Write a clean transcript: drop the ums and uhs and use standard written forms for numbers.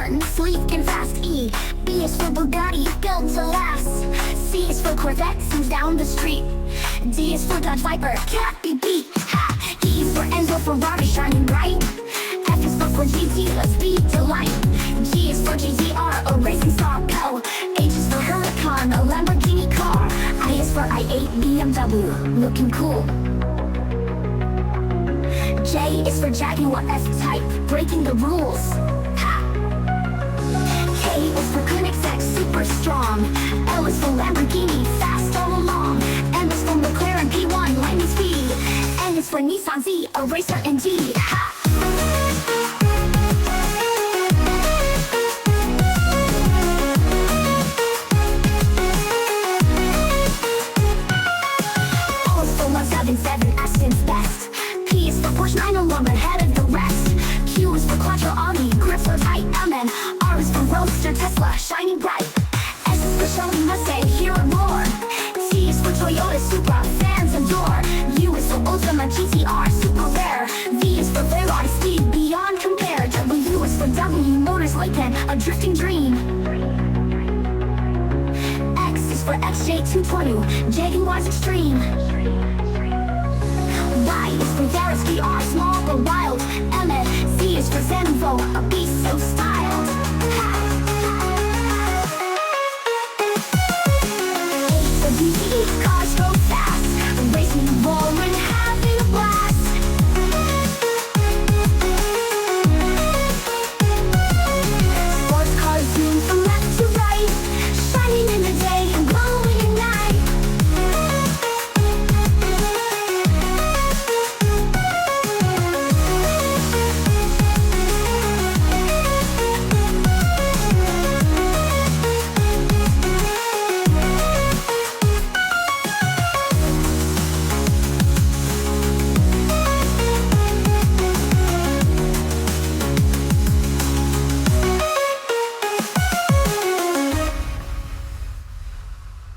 Martin, sleek and fast. E. B is for Bugatti, built to last. C is for Corvette, zooms down the street. D is for Dodge Viper, can't be beat. Ha! E is for Enzo, Ferrari, shining bright. F is for GT, let's beat delight. G is for GTR, a racing star, go. H is for Huracan, a Lamborghini car. I is for I8, BMW, looking cool. J is for Jaguar F-Type, breaking the rules. Ha! K is for Koenigsegg, super strong. L is for Lamborghini, fast all along. M is for McLaren P1, lightning speed. N is for Nissan Z, a racer indeed. Ha! O is for 177, Aston's best. P is for Porsche 911, ahead of the rest. Q is for Quattro Omni, grips are tight. MN. R is for Roadster Tesla, shining bright. S is for Shelby Mustang, hear it roar. T is for Toyota Supra, fans adore. U is for Ultima GTR, super rare. V is for Ferrari speed, beyond compare. W is for W Motors Lincoln, a drifting dream. X is for XJ220, Jaguar's extreme. Y is for Yaris VR, small but wild. MN. Z is for Zenvo, a beast.